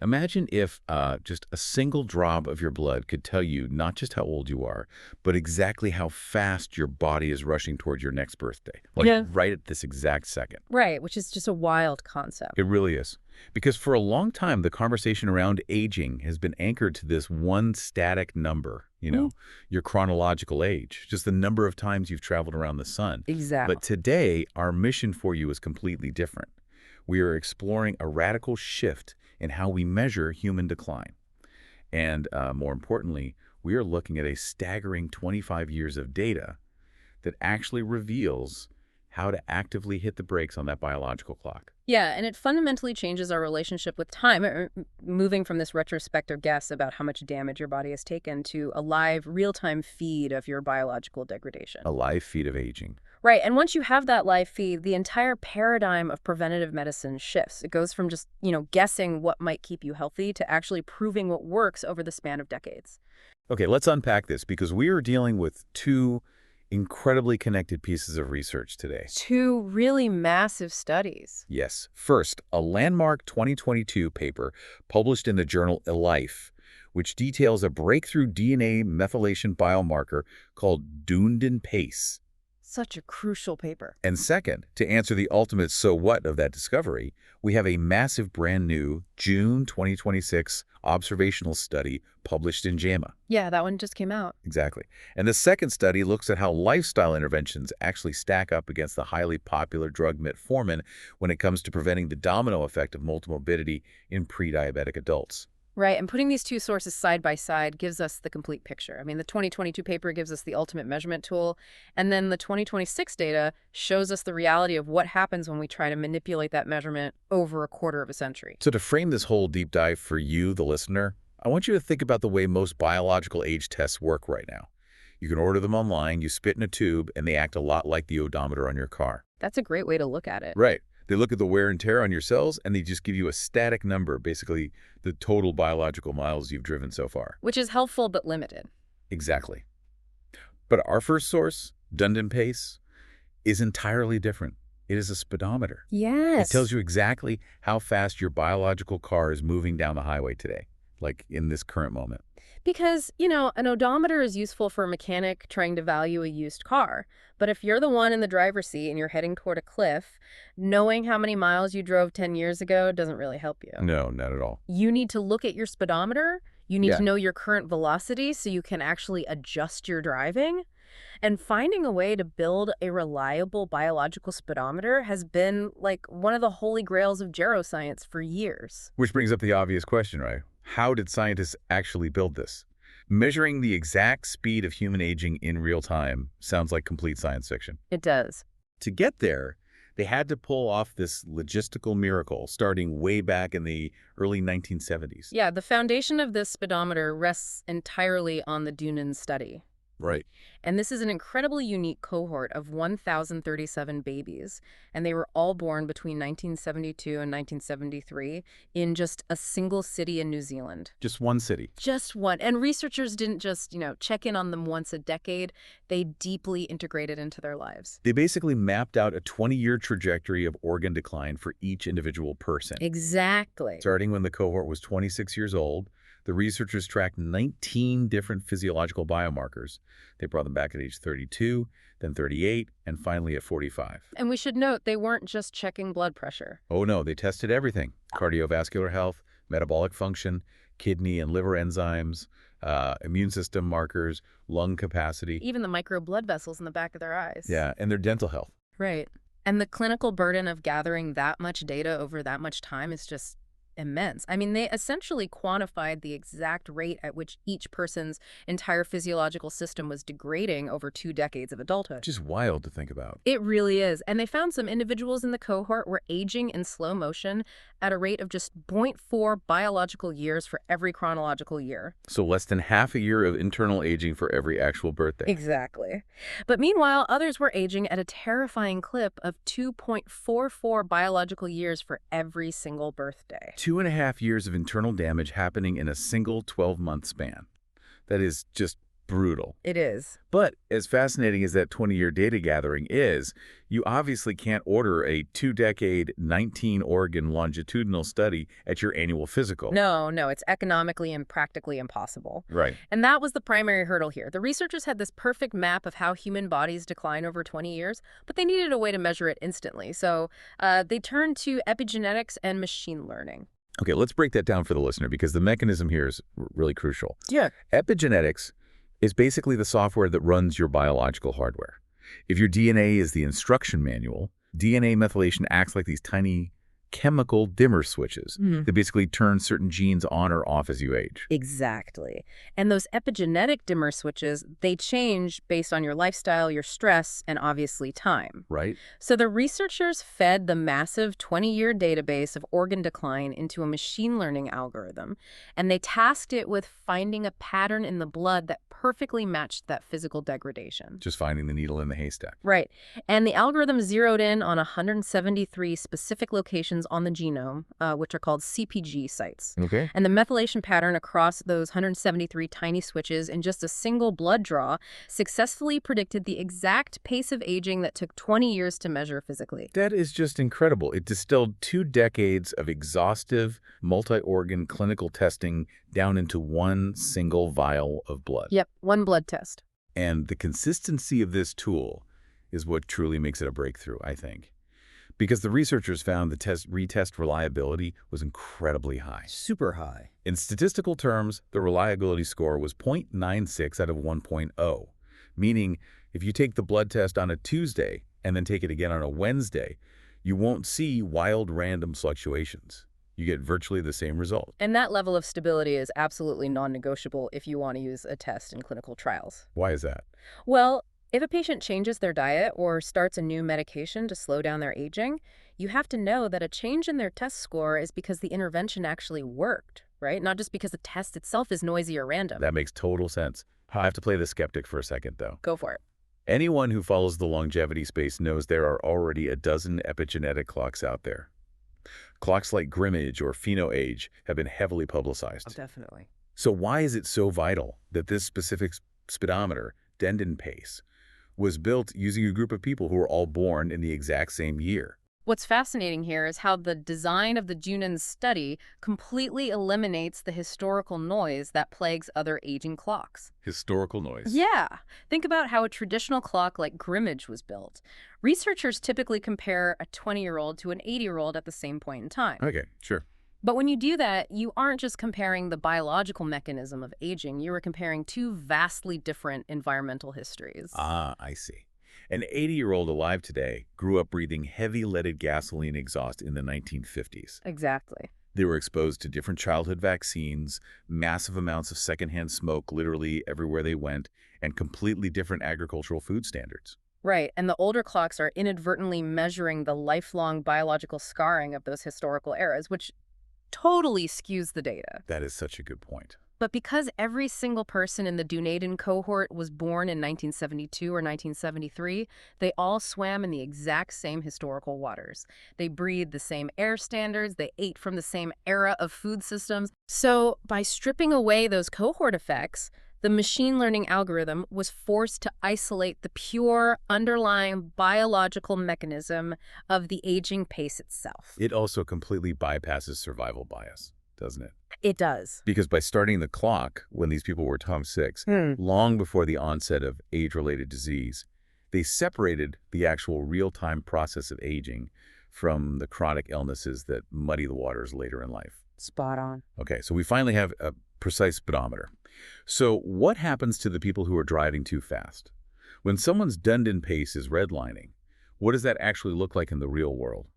Imagine if just a single drop of your blood could tell you not just how old you are, but exactly how fast your body is rushing towards your next birthday. Like Yeah. right at this exact second. Right, which is just a wild concept. It really is. Because for a long time, the conversation around aging has been anchored to this one static number, Mm, your chronological age, just the number of times you've traveled around the sun. But exactly. today, our mission for you is completely different. We are exploring a radical shift in how we measure human decline. And more importantly, we are looking at a staggering 25 years of data that actually reveals how to actively hit the brakes on that biological clock. Yeah, and it fundamentally changes our relationship with time, moving from this retrospective guess about how much damage your body has taken to a live, real-time feed of your biological degradation. A live feed of aging. Right, and once you have that live feed, the entire paradigm of preventative medicine shifts. It goes from just, guessing what might keep you healthy to actually proving what works over the span of decades. Okay, let's unpack this because we are dealing with two incredibly connected pieces of research today. Two really massive studies. Yes. First, a landmark 2022 paper published in the journal Life, which details a breakthrough DNA methylation biomarker called Dunedin pace. Such a crucial paper. And second, to answer the ultimate so what of that discovery, we have a massive brand new June 2026 observational study published in JAMA. Yeah, that one just came out. Exactly. And the second study looks at how lifestyle interventions actually stack up against the highly popular drug metformin when it comes to preventing the domino effect of multiple morbidity in pre-diabetic adults. Right, and putting these two sources side by side gives us the complete picture. I mean, the 2022 paper gives us the ultimate measurement tool, and then the 2026 data shows us the reality of what happens when we try to manipulate that measurement over a quarter of a century. So to frame this whole deep dive for you, the listener, I want you to think about the way most biological age tests work right now. You can order them online, you spit in a tube, and they act a lot like the odometer on your car. That's a great way to look at it. Right. They look at the wear and tear on your cells, and they just give you a static number, basically the total biological miles you've driven so far. Which is helpful but limited. Exactly. But our first source, Dunedin pace, is entirely different. It is a speedometer. Yes. It tells you exactly how fast your biological car is moving down the highway today, like in this current moment. Because, an odometer is useful for a mechanic trying to value a used car. But if you're the one in the driver's seat and you're heading toward a cliff, knowing how many miles you drove 10 years ago doesn't really help you. No, not at all. You need to look at your speedometer. You need Yeah. to know your current velocity so you can actually adjust your driving. And finding a way to build a reliable biological speedometer has been like one of the holy grails of geroscience for years. Which brings up the obvious question, right? How did scientists actually build this? Measuring the exact speed of human aging in real time sounds like complete science fiction. It does. To get there, they had to pull off this logistical miracle starting way back in the early 1970s. Yeah, the foundation of this speedometer rests entirely on the Dunedin study. Right. And this is an incredibly unique cohort of 1,037 babies, and they were all born between 1972 and 1973 in just a single city in New Zealand. Just one city. Just one. And researchers didn't just, check in on them once a decade. They deeply integrated into their lives. They basically mapped out a 20-year trajectory of organ decline for each individual person. Exactly. Starting when the cohort was 26 years old, the researchers tracked 19 different physiological biomarkers. They brought them back at age 32, then 38, and finally at 45. And we should note they weren't just checking blood pressure. Oh no, they tested everything. Cardiovascular health, metabolic function, kidney and liver enzymes, immune system markers, lung capacity. Even the micro blood vessels in the back of their eyes. Yeah, and their dental health. Right. And the clinical burden of gathering that much data over that much time is just immense. I mean, they essentially quantified the exact rate at which each person's entire physiological system was degrading over 2 decades of adulthood. Which is wild to think about. It really is. And they found some individuals in the cohort were aging in slow motion at a rate of just 0.4 biological years for every chronological year. So less than half a year of internal aging for every actual birthday. Exactly. But meanwhile, others were aging at a terrifying clip of 2.44 biological years for every single birthday. 2.5 years of internal damage happening in a single 12-month span. That is just brutal. It is. But as fascinating as that 20-year data gathering is, you obviously can't order a 2-decade, 19-organ longitudinal study at your annual physical. No, no, it's economically and practically impossible. Right. And that was the primary hurdle here. The researchers had this perfect map of how human bodies decline over 20 years, but they needed a way to measure it instantly. So they turned to epigenetics and machine learning. Okay, let's break that down for the listener because the mechanism here is really crucial. Yeah. Epigenetics is basically the software that runs your biological hardware. If your DNA is the instruction manual, DNA methylation acts like these tiny chemical dimmer switches that basically turn certain genes on or off as you age. Exactly. And those epigenetic dimmer switches, they change based on your lifestyle, your stress, and obviously time. Right? So the researchers fed the massive 20-year database of organ decline into a machine learning algorithm, and they tasked it with finding a pattern in the blood that perfectly matched that physical degradation. Just finding the needle in the haystack. Right. And the algorithm zeroed in on 173 specific locations on the genome, which are called CPG sites. Okay. And the methylation pattern across those 173 tiny switches in just a single blood draw successfully predicted the exact pace of aging that took 20 years to measure physically. That is just incredible. It distilled 2 decades of exhaustive, multi-organ clinical testing down into one single vial of blood. Yep, one blood test. And the consistency of this tool is what truly makes it a breakthrough, I think. Because the researchers found the retest reliability was incredibly high. Super high. In statistical terms, the reliability score was 0.96 out of 1.0, meaning if you take the blood test on a Tuesday and then take it again on a Wednesday, you won't see wild random fluctuations. You get virtually the same result. And that level of stability is absolutely non-negotiable if you want to use a test in clinical trials. Why is that? Well, if a patient changes their diet or starts a new medication to slow down their aging, you have to know that a change in their test score is because the intervention actually worked, right? Not just because the test itself is noisy or random. That makes total sense. I have to play the skeptic for a second, though. Go for it. Anyone who follows the longevity space knows there are already a dozen epigenetic clocks out there. Clocks like Grimmage or PhenoAge have been heavily publicized. Definitely. So why is it so vital that this specific speedometer, Dendon pace, was built using a group of people who were all born in the exact same year? What's fascinating here is how the design of the Junan's study completely eliminates the historical noise that plagues other aging clocks. Historical noise. Yeah. Think about how a traditional clock like Grimmage was built. Researchers typically compare a 20-year-old to an 80-year-old at the same point in time. Okay, sure. But when you do that, you aren't just comparing the biological mechanism of aging, you are comparing two vastly different environmental histories. Ah, I see. An 80-year-old alive today grew up breathing heavy leaded gasoline exhaust in the 1950s. Exactly. They were exposed to different childhood vaccines, massive amounts of secondhand smoke literally everywhere they went, and completely different agricultural food standards. Right, and the older clocks are inadvertently measuring the lifelong biological scarring of those historical eras, which totally skews the data. That is such a good point. But because every single person in the Dunedin cohort was born in 1972 or 1973, they all swam in the exact same historical waters. They breathed the same air standards, they ate from the same era of food systems. So by stripping away those cohort effects, the machine learning algorithm was forced to isolate the pure underlying biological mechanism of the aging pace itself. It also completely bypasses survival bias, doesn't it? It does. Because by starting the clock when these people were Tom 6, long before the onset of age-related disease, they separated the actual real-time process of aging from the chronic illnesses that muddy the waters later in life. Spot on. Okay, so we finally have a precise speedometer. So what happens to the people who are driving too fast? When someone's Dundon pace is redlining, what does that actually look like in the real world?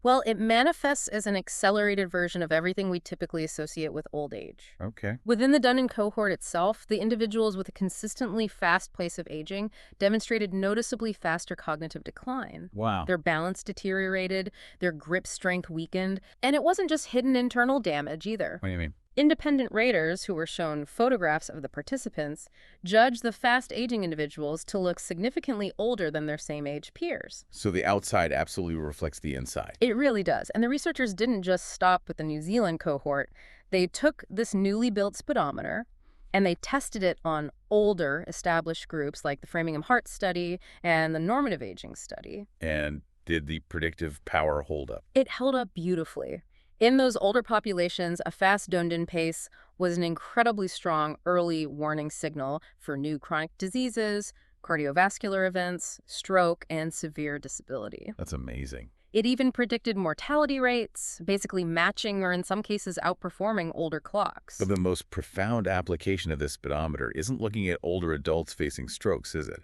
Well, it manifests as an accelerated version of everything we typically associate with old age. Okay. Within the Dunning cohort itself, the individuals with a consistently fast pace of aging demonstrated noticeably faster cognitive decline. Wow. Their balance deteriorated, their grip strength weakened, and it wasn't just hidden internal damage either. What do you mean? Independent raters, who were shown photographs of the participants, judged the fast-aging individuals to look significantly older than their same-age peers. So the outside absolutely reflects the inside. It really does. And the researchers didn't just stop with the New Zealand cohort. They took this newly built speedometer, And they tested it on older, established groups like the Framingham Heart Study and the Normative Aging Study. And did the predictive power hold up? It held up beautifully. In those older populations, a fast Dundon pace was an incredibly strong early warning signal for new chronic diseases, cardiovascular events, stroke, and severe disability. That's amazing. It even predicted mortality rates, basically matching or in some cases outperforming older clocks. But the most profound application of this speedometer isn't looking at older adults facing strokes, is it?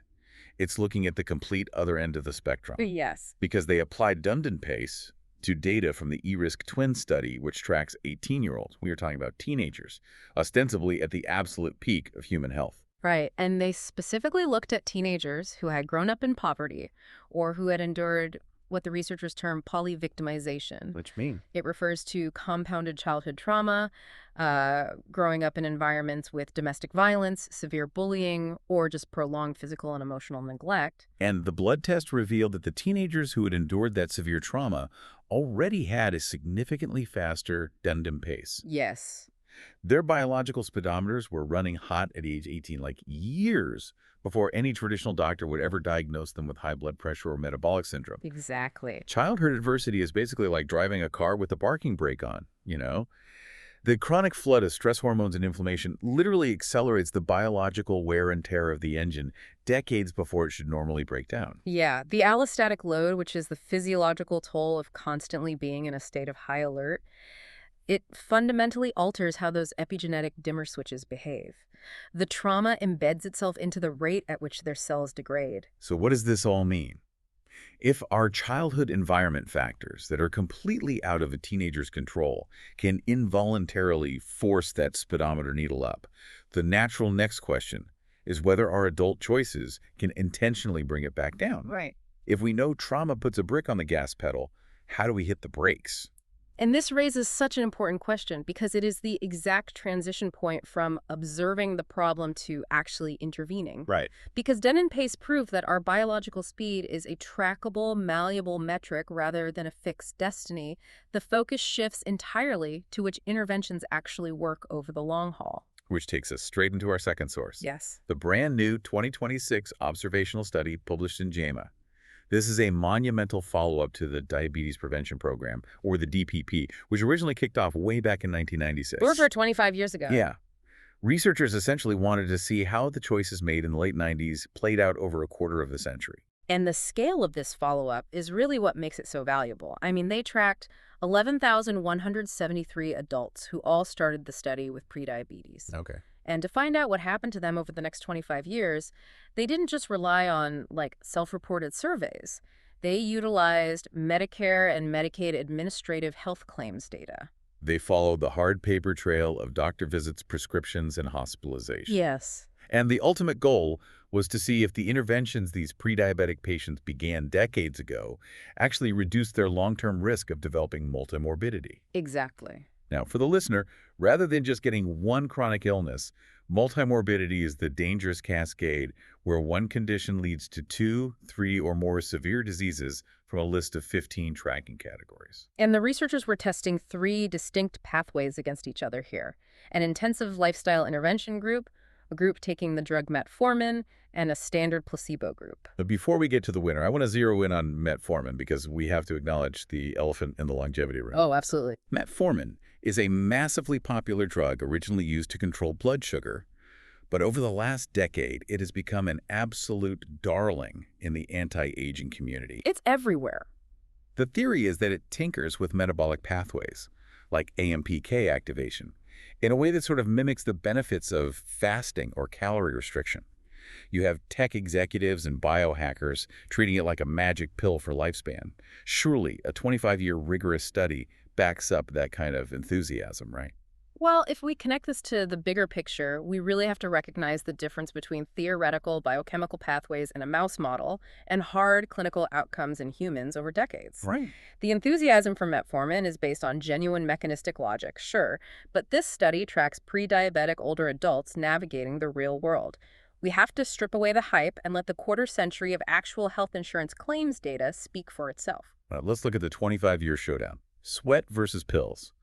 It's looking at the complete other end of the spectrum. Yes. Because they applied Dundon pace to data from the E-Risk twin study, which tracks 18-year-olds. We are talking about teenagers, ostensibly at the absolute peak of human health. Right. And they specifically looked at teenagers who had grown up in poverty or who had endured what the researchers term polyvictimization. Which mean? It refers to compounded childhood trauma, growing up in environments with domestic violence, severe bullying, or just prolonged physical and emotional neglect. And the blood test revealed that the teenagers who had endured that severe trauma already had a significantly faster Dundon pace. Yes. Their biological speedometers were running hot at age 18, like years before any traditional doctor would ever diagnose them with high blood pressure or metabolic syndrome. Exactly. Childhood adversity is basically like driving a car with the parking brake on, you know? The chronic flood of stress hormones and inflammation literally accelerates the biological wear and tear of the engine decades before it should normally break down. Yeah, the allostatic load, which is the physiological toll of constantly being in a state of high alert, it fundamentally alters how those epigenetic dimmer switches behave. The trauma embeds itself into the rate at which their cells degrade. So what does this all mean? If our childhood environment factors that are completely out of a teenager's control can involuntarily force that speedometer needle up, the natural next question is whether our adult choices can intentionally bring it back down. Right. If we know trauma puts a brick on the gas pedal, how do we hit the brakes? And this raises such an important question because it is the exact transition point from observing the problem to actually intervening. Right. Because Den and Pace prove that our biological speed is a trackable, malleable metric rather than a fixed destiny, the focus shifts entirely to which interventions actually work over the long haul. Which takes us straight into our second source. Yes. The brand new 2026 observational study published in JAMA. This is a monumental follow-up to the Diabetes Prevention Program, or the DPP, which originally kicked off way back in 1996. Over 25 years ago. Yeah. Researchers essentially wanted to see how the choices made in the late 90s played out over a quarter of a century. And the scale of this follow-up is really what makes it so valuable. I mean, they tracked 11,173 adults who all started the study with prediabetes. Okay. And to find out what happened to them over the next 25 years, they didn't just rely on, self-reported surveys. They utilized Medicare and Medicaid administrative health claims data. They followed the hard paper trail of doctor visits, prescriptions, and hospitalization. Yes. And the ultimate goal was to see if the interventions these pre-diabetic patients began decades ago actually reduced their long-term risk of developing multimorbidity. Exactly. Now, for the listener, rather than just getting one chronic illness, multimorbidity is the dangerous cascade where one condition leads to 2, 3, or more severe diseases from a list of 15 tracking categories. And the researchers were testing 3 distinct pathways against each other here. An intensive lifestyle intervention group, a group taking the drug metformin, and a standard placebo group. But before we get to the winner, I want to zero in on metformin because we have to acknowledge the elephant in the longevity room. Oh, absolutely. Metformin is a massively popular drug originally used to control blood sugar, but over the last decade, it has become an absolute darling in the anti-aging community. It's everywhere. The theory is that it tinkers with metabolic pathways, like AMPK activation, in a way that sort of mimics the benefits of fasting or calorie restriction. You have tech executives and biohackers treating it like a magic pill for lifespan. Surely, a 25-year rigorous study backs up that kind of enthusiasm, right? Well, if we connect this to the bigger picture, we really have to recognize the difference between theoretical biochemical pathways in a mouse model and hard clinical outcomes in humans over decades. Right. The enthusiasm for metformin is based on genuine mechanistic logic, sure, but this study tracks pre-diabetic older adults navigating the real world. We have to strip away the hype and let the quarter century of actual health insurance claims data speak for itself. Let's look at the 25-year showdown. Sweat versus pills.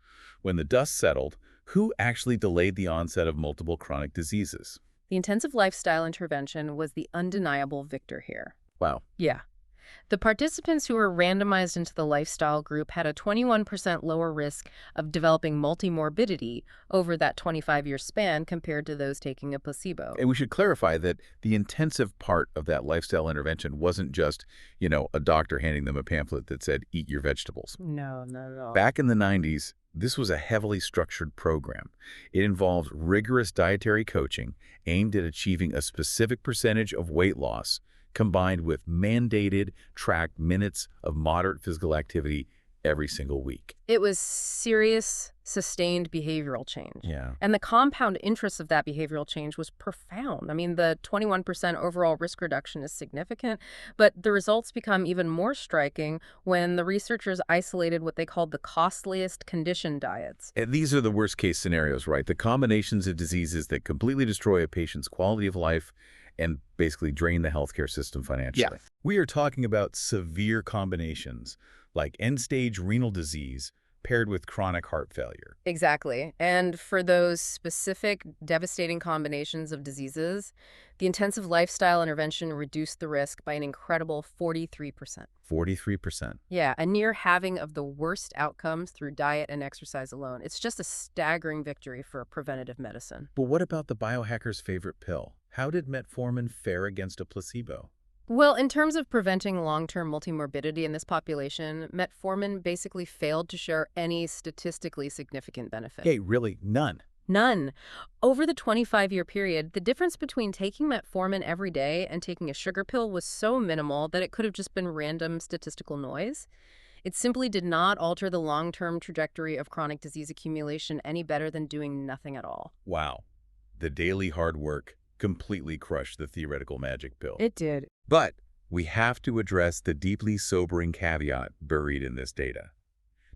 When the dust settled, Who actually delayed the onset of multiple chronic diseases? The intensive lifestyle intervention was the undeniable victor here. Wow. Yeah. The participants who were randomized into the lifestyle group had a 21% lower risk of developing multimorbidity over that 25-year span compared to those taking a placebo. And we should clarify that the intensive part of that lifestyle intervention wasn't just, a doctor handing them a pamphlet that said, eat your vegetables. No, not at all. Back in the 90s, this was a heavily structured program. It involved rigorous dietary coaching aimed at achieving a specific percentage of weight loss, combined with mandated tracked minutes of moderate physical activity every single week. It was serious, sustained behavioral change. Yeah. And the compound interest of that behavioral change was profound. I mean, the 21% overall risk reduction is significant, but the results become even more striking when the researchers isolated what they called the costliest condition diets. And these are the worst case scenarios, right? The combinations of diseases that completely destroy a patient's quality of life and basically drain the healthcare system financially. Yeah. We are talking about severe combinations like end-stage renal disease paired with chronic heart failure. Exactly. And for those specific devastating combinations of diseases, the intensive lifestyle intervention reduced the risk by an incredible 43%. 43%. Yeah, a near halving of the worst outcomes through diet and exercise alone. It's just a staggering victory for preventative medicine. But what about the biohacker's favorite pill? How did metformin fare against a placebo? Well, in terms of preventing long-term multimorbidity in this population, metformin basically failed to show any statistically significant benefit. Hey, really? None. None. Over the 25-year period, the difference between taking metformin every day and taking a sugar pill was so minimal that it could have just been random statistical noise. It simply did not alter the long-term trajectory of chronic disease accumulation any better than doing nothing at all. Wow. The daily hard work completely crushed the theoretical magic pill. It did. But we have to address the deeply sobering caveat buried in this data.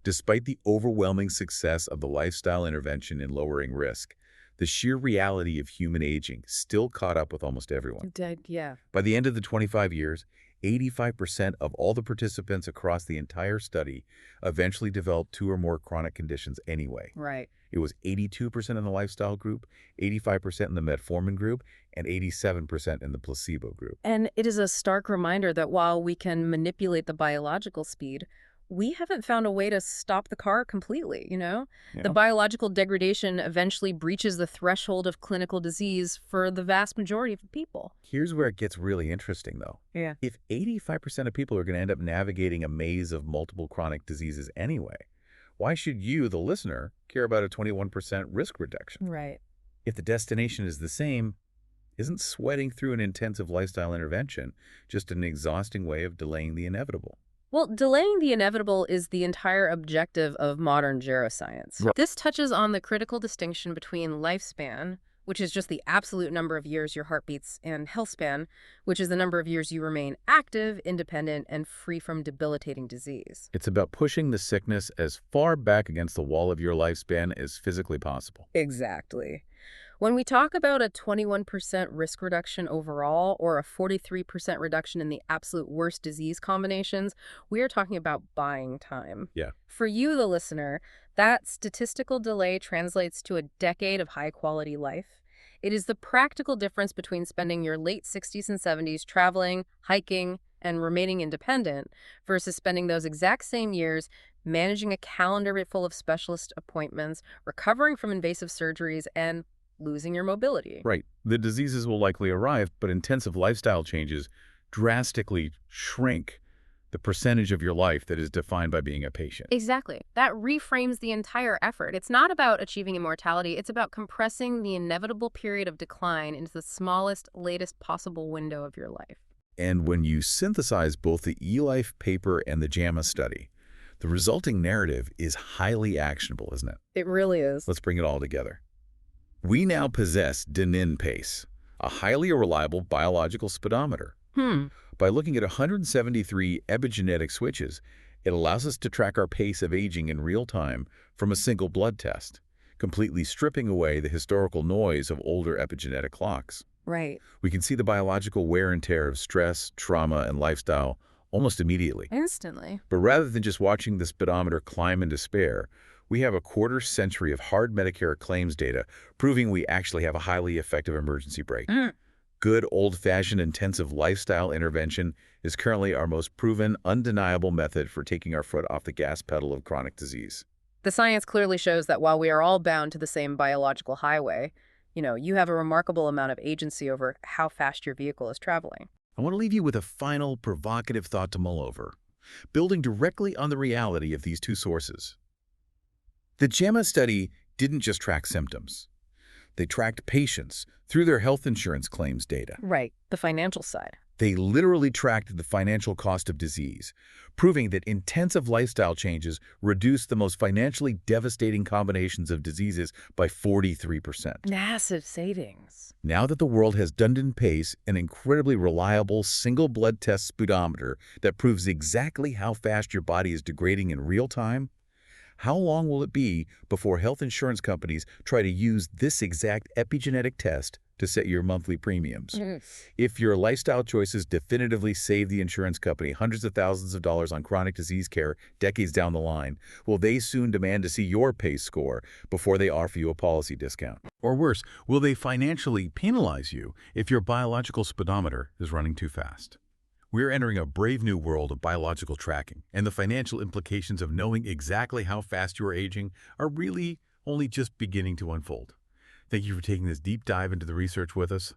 Despite the overwhelming success of the lifestyle intervention in lowering risk, the sheer reality of human aging still caught up with almost everyone. It did, yeah. By the end of the 25 years, 85% of all the participants across the entire study eventually developed 2 or more chronic conditions anyway. Right. It was 82% in the lifestyle group, 85% in the metformin group, and 87% in the placebo group. And it is a stark reminder that while we can manipulate the biological speed, we haven't found a way to stop the car completely, Yeah. The biological degradation eventually breaches the threshold of clinical disease for the vast majority of people. Here's where it gets really interesting, though. Yeah. If 85% of people are going to end up navigating a maze of multiple chronic diseases anyway, why should you, the listener, care about a 21% risk reduction? Right. If the destination is the same, isn't sweating through an intensive lifestyle intervention just an exhausting way of delaying the inevitable? Well, delaying the inevitable is the entire objective of modern geroscience. Right. This touches on the critical distinction between lifespan, which is just the absolute number of years your heart beats, and healthspan, which is the number of years you remain active, independent, and free from debilitating disease. It's about pushing the sickness as far back against the wall of your lifespan as physically possible. Exactly. When we talk about a 21% risk reduction overall or a 43% reduction in the absolute worst disease combinations, we are talking about buying time. Yeah. For you, the listener, that statistical delay translates to a decade of high-quality life. It is the practical difference between spending your late 60s and 70s traveling, hiking, and remaining independent versus spending those exact same years managing a calendar full of specialist appointments, recovering from invasive surgeries, and losing your mobility. Right. The diseases will likely arrive, but intensive lifestyle changes drastically shrink the percentage of your life that is defined by being a patient. Exactly. That reframes the entire effort. It's not about achieving immortality. It's about compressing the inevitable period of decline into the smallest, latest possible window of your life. And when you synthesize both the eLife paper and the JAMA study, the resulting narrative is highly actionable, isn't it? It really is. Let's bring it all together. We now possess Denin Pace, a highly reliable biological speedometer. By looking at 173 epigenetic switches, it allows us to track our pace of aging in real time from a single blood test, completely stripping away the historical noise of older epigenetic clocks. Right. We can see the biological wear and tear of stress, trauma, and lifestyle almost immediately. Instantly. But rather than just watching the speedometer climb in despair, We have a quarter century of hard Medicare claims data proving we actually have a highly effective emergency brake. Mm. Good old-fashioned intensive lifestyle intervention is currently our most proven, undeniable method for taking our foot off the gas pedal of chronic disease. The science clearly shows that while we are all bound to the same biological highway, you have a remarkable amount of agency over how fast your vehicle is traveling. I want to leave you with a final provocative thought to mull over, building directly on the reality of these two sources. The JAMA study didn't just track symptoms. They tracked patients through their health insurance claims data. Right, the financial side. They literally tracked the financial cost of disease, proving that intensive lifestyle changes reduce the most financially devastating combinations of diseases by 43%. Massive savings. Now that the world has Dundon Pace, an incredibly reliable single blood test speedometer that proves exactly how fast your body is degrading in real time, how long will it be before health insurance companies try to use this exact epigenetic test to set your monthly premiums? Mm. If your lifestyle choices definitively save the insurance company hundreds of thousands of dollars on chronic disease care decades down the line, will they soon demand to see your PACE score before they offer you a policy discount? Or worse, will they financially penalize you if your biological speedometer is running too fast? We're entering a brave new world of biological tracking, and the financial implications of knowing exactly how fast you are aging are really only just beginning to unfold. Thank you for taking this deep dive into the research with us.